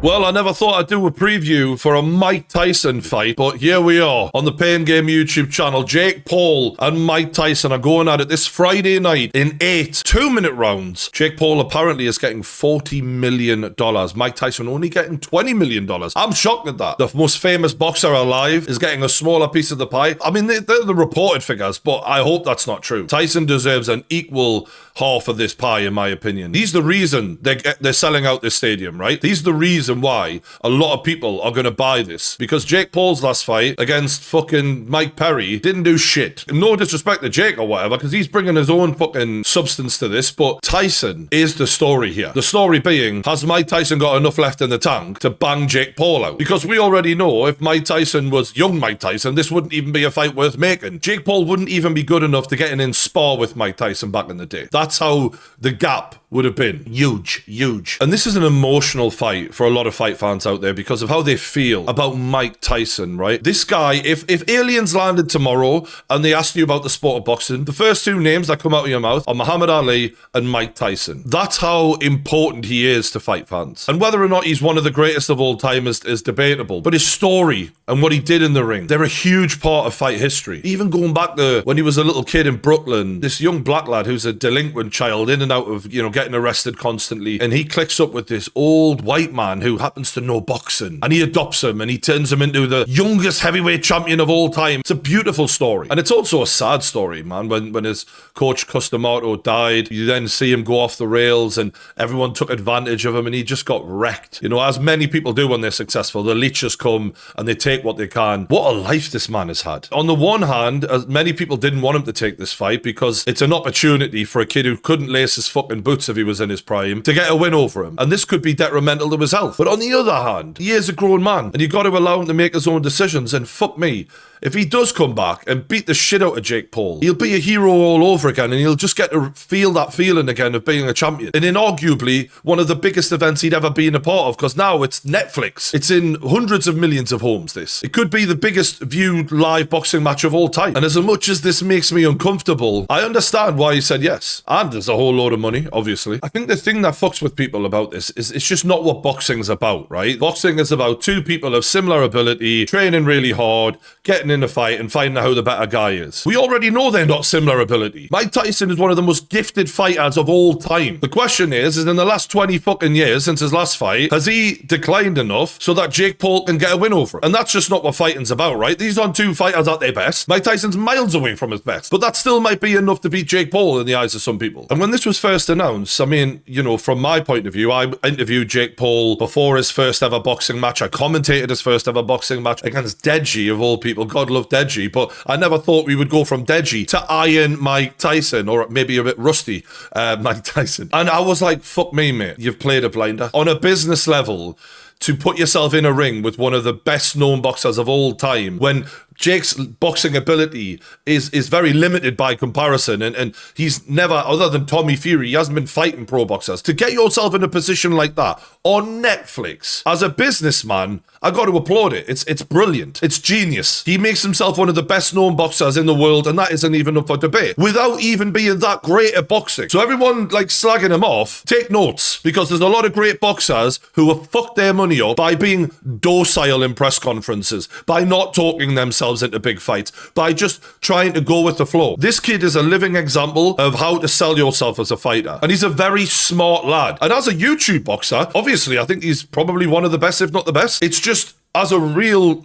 Well, I never thought I'd do a preview for a Mike Tyson fight, but here we are on the Pain Game YouTube channel. Jake Paul and Mike Tyson are going at it this Friday night in 8 2-minute rounds. Jake Paul apparently is getting $40 million. Mike Tyson only getting $20 million. I'm shocked at that. The most famous boxer alive is getting a smaller piece of the pie. I mean, they're the reported figures, but I hope that's not true. Tyson deserves an equal half of this pie, in my opinion. He's the reason they're selling out this stadium, right? He's the reason why a lot of people are going to buy this, because Jake Paul's last fight against fucking Mike Perry didn't do shit. No disrespect to Jake or whatever, because he's bringing his own fucking substance to this, but Tyson is the story here. The story being, has Mike Tyson got enough left in the tank to bang Jake Paul out? Because we already know if Mike Tyson was young Mike Tyson, this wouldn't even be a fight worth making. Jake Paul wouldn't even be good enough to get in spar with Mike Tyson back in the day. That's how the gap would have been. Huge. And this is an emotional fight for a lot of fight fans out there because of how they feel about Mike Tyson, right? This guy, if aliens landed tomorrow and they asked you about the sport of boxing, the first two names that come out of your mouth are Muhammad Ali and Mike Tyson. That's how important he is to fight fans. And whether or not he's one of the greatest of all time is debatable. But his story and what he did in the ring, they're a huge part of fight history. Even going back to when he was a little kid in Brooklyn, this young black lad who's a delinquent child in and out of, getting arrested constantly, and he clicks up with this old white man who happens to know boxing, and he adopts him and he turns him into the youngest heavyweight champion of all time. It's a beautiful story, and it's also a sad story, man. When his coach Customato died, you then see him go off the rails and everyone took advantage of him and he just got wrecked. As many people do when they're successful, the leeches come and they take what they can. What a life this man has had. On the one hand, as many people didn't want him to take this fight because it's an opportunity for a kid who couldn't lace his fucking boots if he was in his prime to get a win over him, and this could be detrimental to his health. But on the other hand, he is a grown man and you got to allow him to make his own decisions. And fuck me, if he does come back and beat the shit out of Jake Paul, he'll be a hero all over again, and he'll just get to feel that feeling again of being a champion. And inarguably one of the biggest events he'd ever been a part of, because now it's Netflix. It's in hundreds of millions of homes, this. It could be the biggest viewed live boxing match of all time. And as much as this makes me uncomfortable, I understand why he said yes. And there's a whole load of money, obviously. I think the thing that fucks with people about this is it's just not what boxing's about, right? Boxing is about two people of similar ability, training really hard, getting in a fight and finding out who the better guy is. We already know they're not similar ability. Mike Tyson is one of the most gifted fighters of all time. The question is in the last 20 fucking years since his last fight, has he declined enough so that Jake Paul can get a win over him? And that's just not what fighting's about, right? These aren't two fighters at their best. Mike Tyson's miles away from his best, but that still might be enough to beat Jake Paul in the eyes of some people. And when this was first announced, I mean, from my point of view, I interviewed Jake Paul before his first ever boxing match. I commentated his first ever boxing match against Deji, of all people. God love Deji, but I never thought we would go from Deji to Iron Mike Tyson, or maybe a bit rusty Mike Tyson. And I was like, fuck me, mate. You've played a blinder. On a business level, to put yourself in a ring with one of the best known boxers of all time, when Jake's boxing ability is very limited by comparison, and he's never, other than Tommy Fury, he hasn't been fighting pro boxers. To get yourself in a position like that on Netflix, as a businessman, I got to applaud it. It's brilliant. It's genius. He makes himself one of the best known boxers in the world, and that isn't even up for debate, without even being that great at boxing. So everyone slagging him off, take notes, because there's a lot of great boxers who have fucked their money up by being docile in press conferences, by not talking themselves into big fights, by just trying to go with the flow. This kid is a living example of how to sell yourself as a fighter, and he's a very smart lad. And as a YouTube boxer, obviously I think he's probably one of the best, if not the best. It's just, as a real,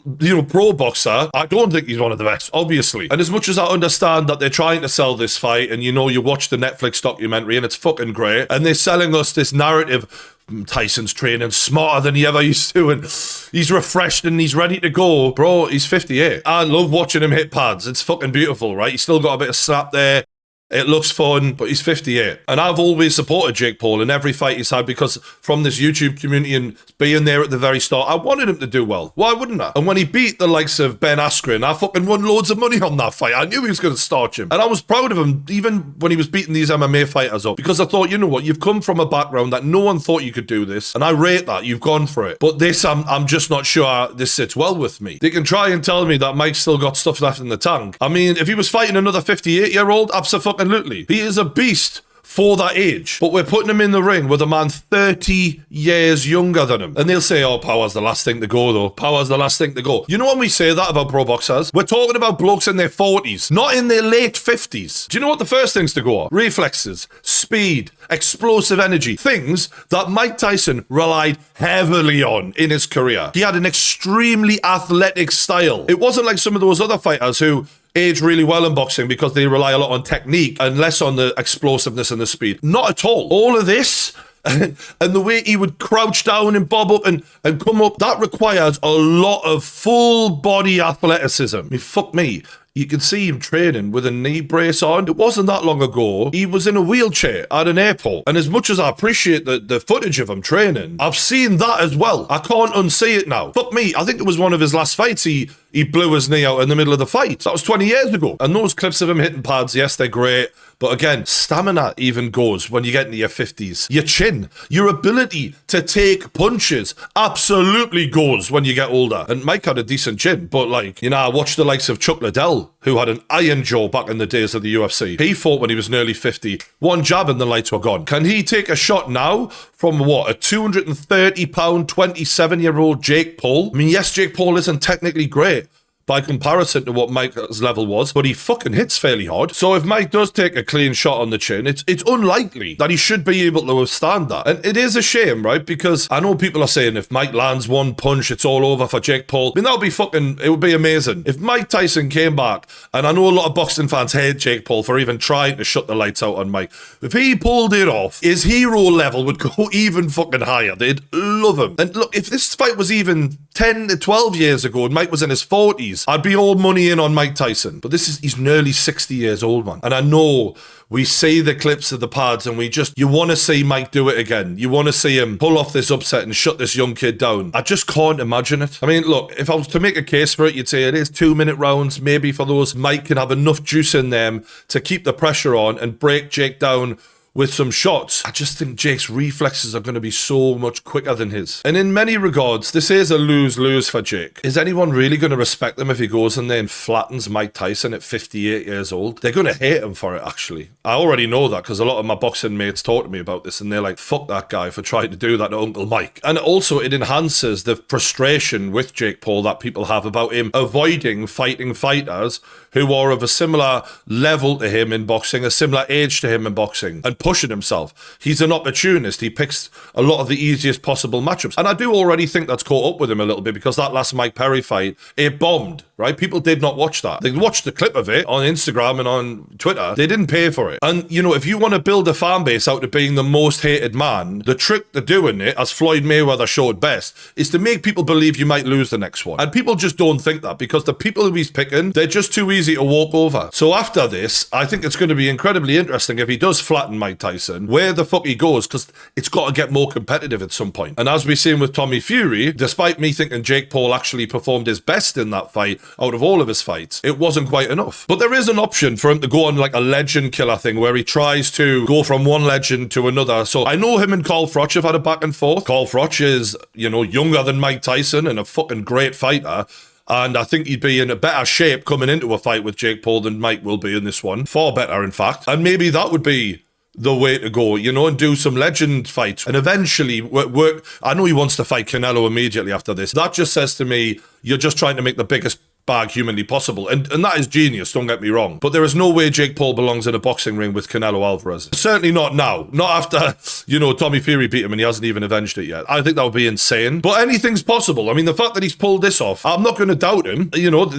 pro boxer, I don't think he's one of the best, obviously. And as much as I understand that they're trying to sell this fight, and you watch the Netflix documentary and it's fucking great, and they're selling us this narrative, Tyson's training smarter than he ever used to, and he's refreshed and he's ready to go. Bro, he's 58. I love watching him hit pads. It's fucking beautiful, right? He's still got a bit of snap there. It looks fun, but he's 58. And I've always supported Jake Paul in every fight he's had, because from this YouTube community and being there at the very start, I wanted him to do well. Why wouldn't I? And when he beat the likes of Ben Askren, I fucking won loads of money on that fight. I knew he was going to starch him. And I was proud of him, even when he was beating these MMA fighters up, because I thought, you know what? You've come from a background that no one thought you could do this. And I rate that. You've gone for it. But this, I'm just not sure this sits well with me. They can try and tell me that Mike's still got stuff left in the tank. I mean, if he was fighting another 58-year-old, absolutely. He is a beast. for that age. But we're putting him in the ring with a man 30 years younger than him. And they'll say, oh, power's the last thing to go, though. Power's the last thing to go. You know when we say that about pro boxers? We're talking about blokes in their 40s, not in their late 50s. Do you know what the first things to go are? Reflexes, speed, explosive energy. Things that Mike Tyson relied heavily on in his career. He had an extremely athletic style. It wasn't like some of those other fighters who age really well in boxing because they rely a lot on technique and less on the explosiveness and the speed. Not at all. All of this and the way he would crouch down and bob up and come up, that requires a lot of full body athleticism. I mean, fuck me. You can see him training with a knee brace on. It wasn't that long ago. He was in a wheelchair at an airport. And as much as I appreciate the footage of him training, I've seen that as well. I can't unsee it now. Fuck me. I think it was one of his last fights. He blew his knee out in the middle of the fight. That was 20 years ago. And those clips of him hitting pads, yes, they're great. But again, stamina even goes when you get into your 50s. Your chin, your ability to take punches absolutely goes when you get older. And Mike had a decent chin, but like, you know, I watched the likes of Chuck Liddell, who had an iron jaw back in the days of the UFC. He fought when he was nearly 50. One jab and the lights were gone. Can he take a shot now from what, a 230-pound, 27-year-old Jake Paul? I mean, yes, Jake Paul isn't technically great by comparison to what Mike's level was, but he fucking hits fairly hard. So if Mike does take a clean shot on the chin, it's unlikely that he should be able to withstand that. And it is a shame, right? Because I know people are saying if Mike lands one punch, it's all over for Jake Paul. I mean, that would be fucking, it would be amazing. If Mike Tyson came back, and I know a lot of boxing fans hate Jake Paul for even trying to shut the lights out on Mike. If he pulled it off, his hero level would go even fucking higher. They'd love him. And look, if this fight was even 10 to 12 years ago and Mike was in his 40s, I'd be all money in on Mike Tyson. But he's nearly 60 years old, man. And I know we see the clips of the pads and you want to see Mike do it again. You want to see him pull off this upset and shut this young kid down. I just can't imagine it. I mean, look, if I was to make a case for it, you'd say it is 2-minute rounds. Maybe for those, Mike can have enough juice in them to keep the pressure on and break Jake down with some shots. I just think Jake's reflexes are going to be so much quicker than his. And in many regards, this is a lose-lose for Jake. Is anyone really going to respect him if he goes in there and flattens Mike Tyson at 58 years old? They're going to hate him for it, actually. I already know that because a lot of my boxing mates talk to me about this and they're like, fuck that guy for trying to do that to Uncle Mike. And also, it enhances the frustration with Jake Paul that people have about him avoiding fighting fighters who are of a similar level to him in boxing, a similar age to him in boxing, and pushing himself. He's an opportunist. He picks a lot of the easiest possible matchups. And I do already think that's caught up with him a little bit because that last Mike Perry fight, it bombed, right? People did not watch that. They watched the clip of it on Instagram and on Twitter. They didn't pay for it. And, you know, if you want to build a fan base out of being the most hated man, the trick to doing it, as Floyd Mayweather showed best, is to make people believe you might lose the next one. And people just don't think that because the people who he's picking, they're just too easy to walk over. So after this, I think it's going to be incredibly interesting if he does flatten Mike Tyson, where the fuck he goes, because it's got to get more competitive at some point. And as we've seen with Tommy Fury, despite me thinking Jake Paul actually performed his best in that fight out of all of his fights, it wasn't quite enough. But there is an option for him to go on like a legend killer thing where he tries to go from one legend to another. So I know him and Carl Froch have had a back and forth. Carl Froch is, you know, younger than Mike Tyson and a fucking great fighter. And I think he'd be in a better shape coming into a fight with Jake Paul than Mike will be in this one. Far better, in fact. And maybe that would be the way to go, you know, and do some legend fights. And eventually work. I know he wants to fight Canelo immediately after this. That just says to me, you're just trying to make the biggest bag humanly possible. And that is genius, don't get me wrong. But there is no way Jake Paul belongs in a boxing ring with Canelo Alvarez. Certainly not now. Not after, you know, Tommy Fury beat him and he hasn't even avenged it yet. I think that would be insane. But anything's possible. I mean, the fact that he's pulled this off, I'm not going to doubt him. You know,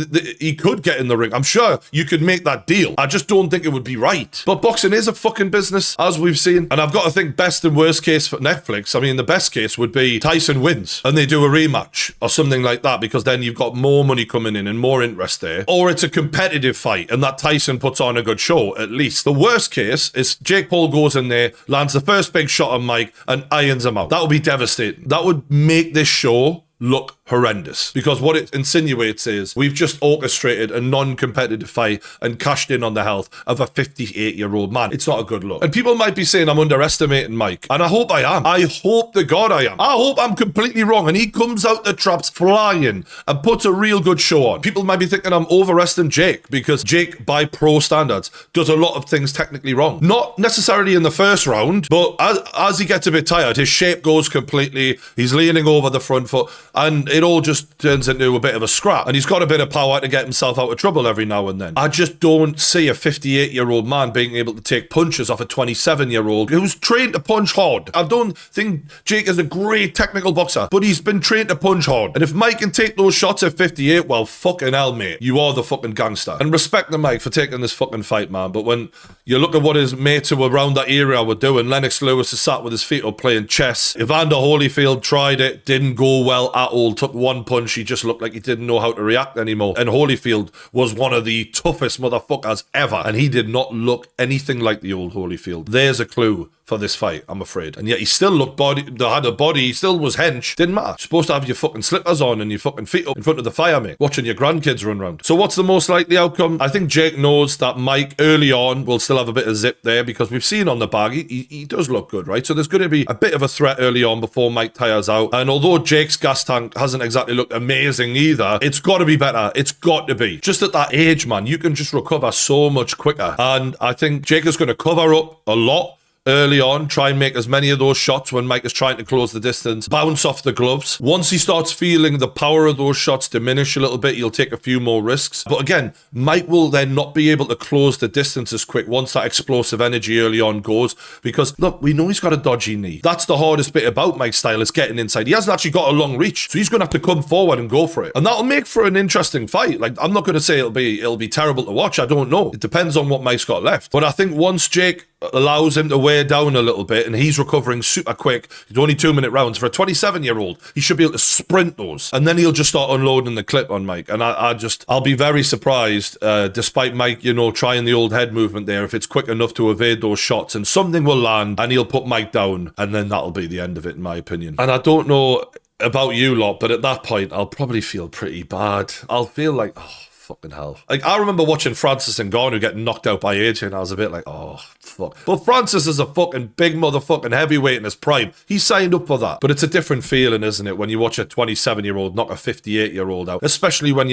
he could get in the ring. I'm sure you could make that deal. I just don't think it would be right. But boxing is a fucking business, as we've seen. And I've got to think best and worst case for Netflix. I mean, the best case would be Tyson wins and they do a rematch or something like that, because then you've got more money coming in and more interest there. Or it's a competitive fight and that Tyson puts on a good show, at least. The worst case is Jake Paul goes in there, lands the first big shot on Mike and irons him out. That would be devastating. That would make this show look horrendous, because what it insinuates is we've just orchestrated a non-competitive fight and cashed in on the health of a 58-year-old man. It's not a good look. And people might be saying I'm underestimating Mike, and I hope I am. I hope to God I am. I hope I'm completely wrong and he comes out the traps flying and puts a real good show on. People might be thinking I'm overestimating Jake, because Jake, by pro standards, does a lot of things technically wrong. Not necessarily in the first round, but as he gets a bit tired, his shape goes completely. He's leaning over the front foot, and it all just turns into a bit of a scrap. And he's got a bit of power to get himself out of trouble every now and then. I just don't see a 58-year-old man being able to take punches off a 27-year-old who's trained to punch hard. I don't think Jake is a great technical boxer, but he's been trained to punch hard. And if Mike can take those shots at 58, well, fucking hell, mate. You are the fucking gangster. And respect to Mike for taking this fucking fight, man. But when you look at what his mates who were around that area were doing, Lennox Lewis is sat with his feet up playing chess. Evander Holyfield tried it, didn't go well at all. Took one punch, he just looked like he didn't know how to react anymore. And Holyfield was one of the toughest motherfuckers ever, and he did not look anything like the old Holyfield. There's a clue for this fight, I'm afraid. And yet he still looked had a body, he still was hench. Didn't matter. You're supposed to have your fucking slippers on and your fucking feet up in front of the fire, mate, watching your grandkids run around. So what's the most likely outcome? I think Jake knows that Mike early on will still have a bit of zip there, because we've seen on the bag, he does look good, right? So there's going to be a bit of a threat early on before Mike tires out. And although Jake's gas tank hasn't exactly looked amazing either, it's got to be better. It's got to be. Just at that age, man, you can just recover so much quicker. And I think Jake is going to cover up a lot early on, try and make as many of those shots when Mike is trying to close the distance, bounce off the gloves. Once he starts feeling the power of those shots diminish a little bit, he'll take a few more risks. But again, Mike will then not be able to close the distance as quick once that explosive energy early on goes, because look, we know he's got a dodgy knee. That's the hardest bit about Mike's style, is getting inside. He hasn't actually got a long reach, so he's going to have to come forward and go for it. And that'll make for an interesting fight. Like, I'm not going to say it'll be terrible to watch. I don't know. It depends on what Mike's got left. But I think once Jake allows him to wear down a little bit and he's recovering super quick, it's only 2-minute rounds for a 27-year-old, he should be able to sprint those, and then he'll just start unloading the clip on Mike. And I'll be very surprised, despite Mike, trying the old head movement there, if it's quick enough to evade those shots, and something will land and he'll put Mike down, and then that'll be the end of it, in my opinion. And I don't know about you lot, but at that point I'll probably feel pretty bad. I'll feel like, oh, fucking hell. Like, I remember watching Francis Ngannou get knocked out by AJ, and I was a bit like, oh, fuck. But Francis is a fucking big motherfucking heavyweight in his prime. He signed up for that. But it's a different feeling, isn't it, when you watch a 27-year-old knock a 58-year-old out, especially when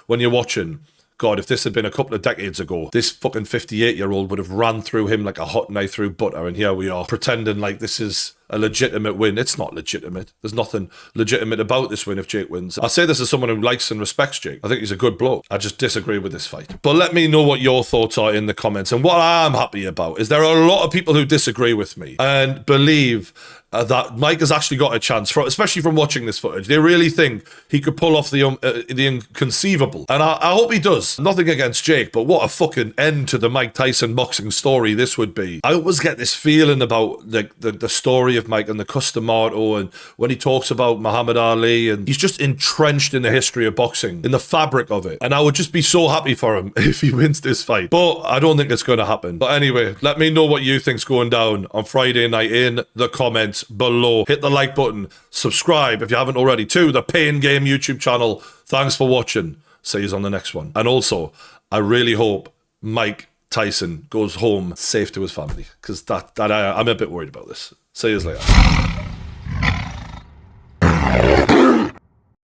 when you're watching, God, if this had been a couple of decades ago, this fucking 58-year-old would have ran through him like a hot knife through butter, and here we are pretending like this is a legitimate win. It's not legitimate. There's nothing legitimate about this win if Jake wins. I say this as someone who likes and respects Jake. I think he's a good bloke. I just disagree with this fight. But let me know what your thoughts are in the comments. And what I'm happy about is there are a lot of people who disagree with me and believe that Mike has actually got a chance, especially from watching this footage. They really think he could pull off the inconceivable. And I hope he does. Nothing against Jake, but what a fucking end to the Mike Tyson boxing story this would be. I always get this feeling about the story of Mike and the Customato, and when he talks about Muhammad Ali, and he's just entrenched in the history of boxing, in the fabric of it. And I would just be so happy for him if he wins this fight. But I don't think it's going to happen. But anyway, let me know what you think's going down on Friday night in the comments below. Hit the like button, subscribe if you haven't already to the Pain Game YouTube channel. Thanks for watching. See you on the next one. And also, I really hope Mike Tyson goes home safe to his family, because I'm a bit worried about this. See you later.